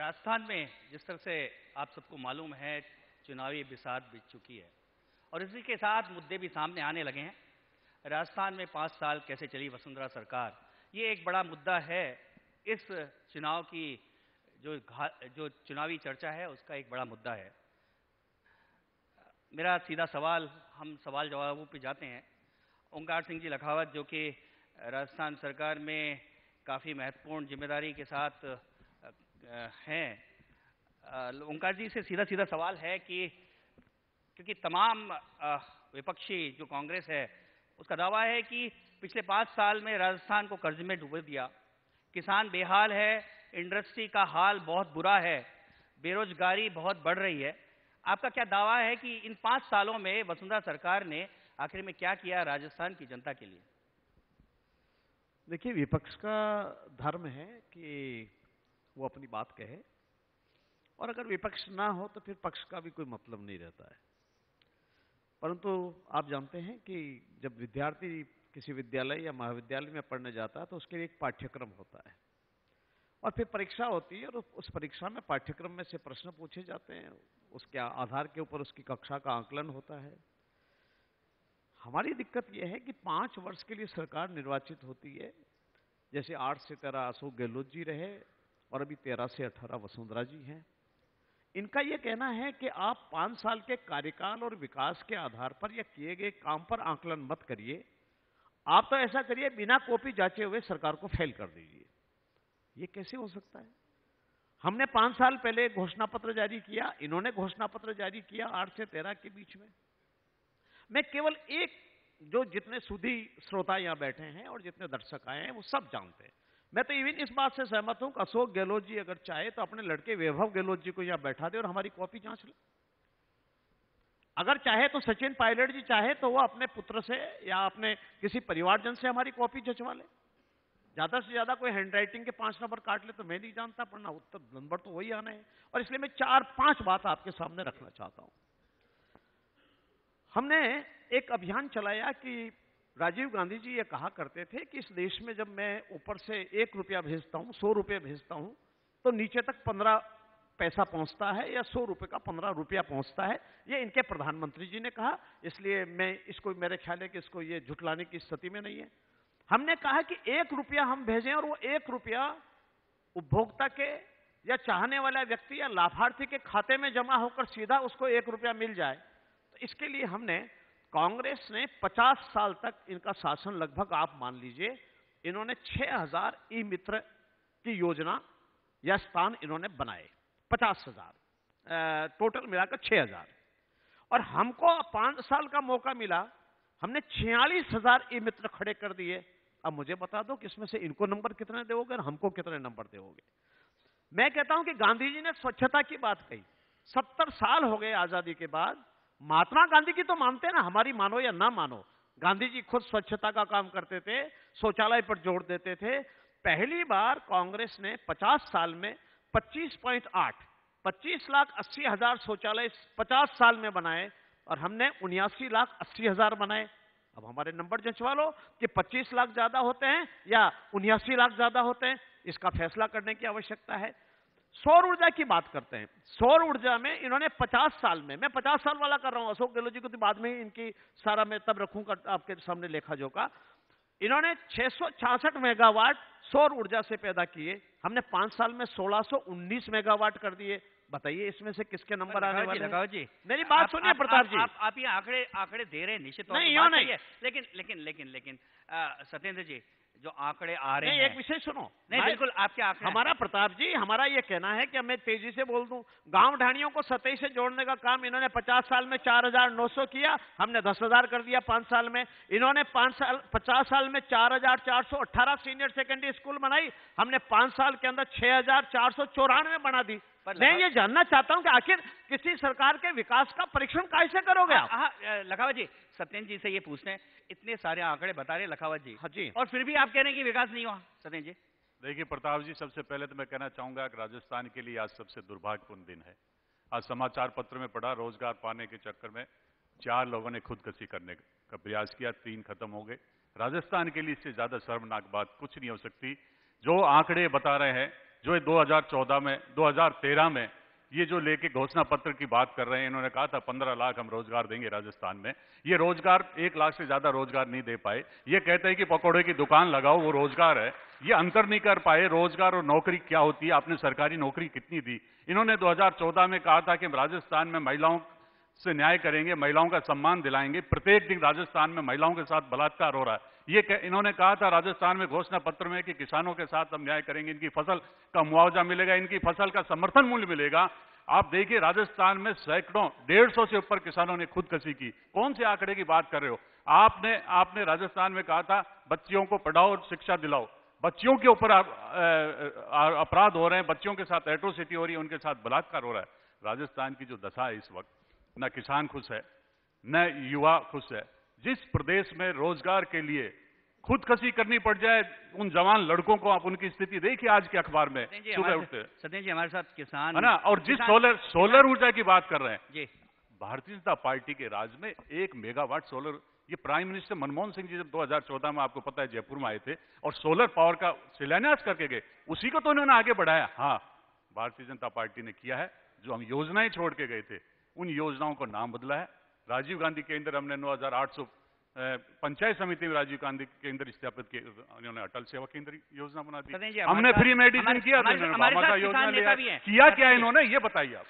राजस्थान में जिस तरह से आप सबको मालूम है चुनावी बिसात बीत चुकी है और इसी के साथ मुद्दे भी सामने आने लगे हैं। राजस्थान में 5 साल कैसे चली वसुंधरा सरकार, ये एक बड़ा मुद्दा है। इस चुनाव की जो चुनावी चर्चा है उसका एक बड़ा मुद्दा है। मेरा सीधा सवाल, हम सवाल जवाबों पे जाते हैं। ओंकार सिंह जी लखावत जो कि राजस्थान सरकार में काफ़ी महत्वपूर्ण जिम्मेदारी के साथ हैं, ओंकार जी से सीधा सीधा सवाल है कि क्योंकि तमाम विपक्षी जो कांग्रेस है उसका दावा है कि पिछले 5 साल में राजस्थान को कर्ज में डुबो दिया, किसान बेहाल है, इंडस्ट्री का हाल बहुत बुरा है, बेरोजगारी बहुत बढ़ रही है। आपका क्या दावा है कि इन 5 सालों में वसुंधरा सरकार ने आखिर में क्या किया राजस्थान की जनता के लिए? देखिए, विपक्ष का धर्म है कि वो अपनी बात कहे और अगर विपक्ष ना हो तो फिर पक्ष का भी कोई मतलब नहीं रहता है। परंतु आप जानते हैं कि जब विद्यार्थी किसी विद्यालय या महाविद्यालय में पढ़ने जाता है तो उसके लिए एक पाठ्यक्रम होता है और फिर परीक्षा होती है और उस परीक्षा में पाठ्यक्रम में से प्रश्न पूछे जाते हैं, उसके आधार के ऊपर उसकी कक्षा का आकलन होता है। हमारी दिक्कत यह है कि 5 वर्ष के लिए सरकार निर्वाचित होती है, जैसे 8 से 13 अशोक गहलोत जी रहे और अभी 13 से 18 वसुंधरा जी हैं। इनका यह कहना है कि आप 5 साल के कार्यकाल और विकास के आधार पर या किए गए काम पर आकलन मत करिए, आप तो ऐसा करिए बिना कॉपी जांचे हुए सरकार को फेल कर दीजिए। ये कैसे हो सकता है? हमने 5 साल पहले घोषणा पत्र जारी किया, इन्होंने घोषणा पत्र जारी किया 8 से 13 के बीच में। मैं केवल एक, जो जितने सुधी श्रोता यहां बैठे हैं और जितने दर्शक आए हैं वो सब जानते हैं, मैं तो इवन इस बात से सहमत हूं कि अशोक गहलोत जी अगर चाहे तो अपने लड़के वैभव गहलोत जी को यहां बैठा दे और हमारी कॉपी जांच ले। अगर चाहे तो सचिन पायलट जी चाहे तो वो अपने पुत्र से या अपने किसी परिवारजन से हमारी कॉपी जंचवा ले। ज्यादा से ज्यादा कोई हैंडराइटिंग के 5 नंबर काट ले तो मैं नहीं जानता, पढ़ना उत्तर नंबर तो वही आने हैं। और इसलिए मैं 4-5 बात आपके सामने रखना चाहता हूं। हमने एक अभियान चलाया कि राजीव गांधी जी ये कहा करते थे कि इस देश में जब मैं ऊपर से 1 रुपया भेजता हूं, 100 रुपये भेजता हूं, तो नीचे तक 15 पैसा पहुंचता है या 100 रुपये का 15 रुपया पहुंचता है। ये इनके प्रधानमंत्री जी ने कहा, इसलिए मैं इसको, मेरे ख्याल है कि इसको ये झुटलाने की स्थिति में नहीं है। हमने कहा कि 1 रुपया हम भेजें और वो 1 रुपया उपभोक्ता के या चाहने वाला व्यक्ति या लाभार्थी के खाते में जमा होकर सीधा उसको 1 रुपया मिल जाए। तो इसके लिए हमने, कांग्रेस ने 50 साल तक इनका शासन, लगभग आप मान लीजिए इन्होंने 6000 ई मित्र की योजना या स्थान इन्होंने बनाए, 50,000 टोटल मिलाकर 6000। और हमको 5 साल का मौका मिला, हमने 46,000 ई मित्र खड़े कर दिए। अब मुझे बता दो कि इसमें से इनको नंबर कितने दोगे और हमको कितने नंबर दोगे? मैं कहता हूं कि गांधी जी ने स्वच्छता की बात कही, 70 साल हो गए आजादी के बाद। महात्मा गांधी की तो मानते हैं ना, हमारी मानो या ना मानो, गांधी जी खुद स्वच्छता का काम करते थे, शौचालय पर जोर देते थे। पहली बार कांग्रेस ने 50 साल में 25.8 शौचालय 50 साल में बनाए और हमने 79,80,000 बनाए। अब हमारे नंबर जंचवा लो कि 25 लाख ज्यादा होते हैं या 79 लाख ज्यादा होते हैं, इसका फैसला करने की आवश्यकता है। सौर ऊर्जा की बात करते हैं। सौर ऊर्जा में इन्होंने 50 साल में, मैं 50 साल वाला कर रहा हूं, अशोक गहलोत जी को तो बाद में इनकी सारा मैं तब रखूंगा आपके सामने लेखा जोखा। इन्होंने 666 मेगावाट सौर ऊर्जा से पैदा किए, हमने 5 साल में 1619 मेगावाट कर दिए। बताइए इसमें से किसके नंबर आने वाले हैं? जी, मेरी बात सुनिए प्रताप जी। आप ये आंकड़े दे रहे हैं, निश्चित तौर नहीं, पर नहीं, लेकिन सत्येंद्र जी, जो आंकड़े आ रहे हैं, एक विषय सुनो। नहीं, बिल्कुल आपके आंकड़े। हमारा प्रताप जी, हमारा ये कहना है कि मैं तेजी से बोल दूं, गांव ढाणियों को सतही से जोड़ने का काम इन्होंने 50 साल में 4,900 किया, हमने 10,000 कर दिया 5 साल में। इन्होंने 50 साल में 4,418 सीनियर सेकेंडरी स्कूल बनाई, हमने 5 साल के अंदर 6,494 बना दी। मैं ये जानना चाहता हूं कि आखिर किसी सरकार के विकास का परीक्षण कैसे करोगे आप? लखावत जी, सत्येंद्र जी से ये पूछते हैं, इतने सारे आंकड़े बता रहे लखावत जी, हाँ जी, और फिर भी आप कह रहे हैं कि विकास नहीं हुआ। सत्येंद्र जी देखिए प्रताप जी, सबसे पहले तो मैं कहना चाहूंगा कि राजस्थान के लिए आज सबसे दुर्भाग्यपूर्ण दिन है। आज समाचार पत्र में पढ़ा, रोजगार पाने के चक्कर में 4 लोगों ने खुदकुशी करने का प्रयास किया, 3 खत्म हो गए। राजस्थान के लिए इससे ज्यादा शर्मनाक बात कुछ नहीं हो सकती। जो आंकड़े बता रहे हैं जो 2013 में ये जो लेके घोषणा पत्र की बात कर रहे हैं, इन्होंने कहा था 15 लाख हम रोजगार देंगे राजस्थान में। ये रोजगार 1 लाख से ज्यादा रोजगार नहीं दे पाए। ये कहते हैं कि पकौड़े की दुकान लगाओ, वो रोजगार है। ये अंतर नहीं कर पाए रोजगार और नौकरी क्या होती है। आपने सरकारी नौकरी कितनी दी? इन्होंने 2014 में कहा था कि राजस्थान में महिलाओं से न्याय करेंगे, महिलाओं का सम्मान दिलाएंगे। प्रत्येक दिन राजस्थान में महिलाओं के साथ बलात्कार हो रहा है। इन्होंने कहा था राजस्थान में घोषणा पत्र में कि किसानों के साथ हम न्याय करेंगे, इनकी फसल का मुआवजा मिलेगा, इनकी फसल का समर्थन मूल्य मिलेगा। आप देखिए राजस्थान में सैकड़ों 150 से ऊपर किसानों ने खुदकुशी की। कौन से आंकड़े की बात कर रहे हो? आपने राजस्थान में कहा था बच्चियों को पढ़ाओ और शिक्षा दिलाओ। बच्चियों के ऊपर अपराध हो रहे हैं, बच्चियों के साथ एट्रोसिटी हो रही है, उनके साथ बलात्कार हो रहा है। राजस्थान की जो दशा है इस वक्त, न किसान खुश है, न युवा खुश है। जिस प्रदेश में रोजगार के लिए खुदकुशी करनी पड़ जाए उन जवान लड़कों को, आप उनकी स्थिति देखिए आज के अखबार में सुबह उठते। सत्येंद्र जी हमारे साथ किसान है ना, और जिस सोलर ऊर्जा की बात कर रहे हैं जी, भारतीय जनता पार्टी के राज में 1 मेगावाट सोलर, ये प्राइम मिनिस्टर मनमोहन सिंह जी जब 2014 में आपको पता है जयपुर में आए थे और सोलर पावर का शिलान्यास करके गए, उसी को तो उन्होंने आगे बढ़ाया। हाँ, भारतीय जनता पार्टी ने किया है। जो हम योजनाएं छोड़ के गए थे उन योजनाओं को नाम बदला है। राजीव गांधी केंद्र हमने 9800 पंचायत समिति में राजीव गांधी केंद्र स्थापित किए, उन्होंने अटल सेवा केंद्र योजना बना दी। हमने फ्री मेडिसिन किया, योजना किया क्या इन्होंने, ये बताइए आप।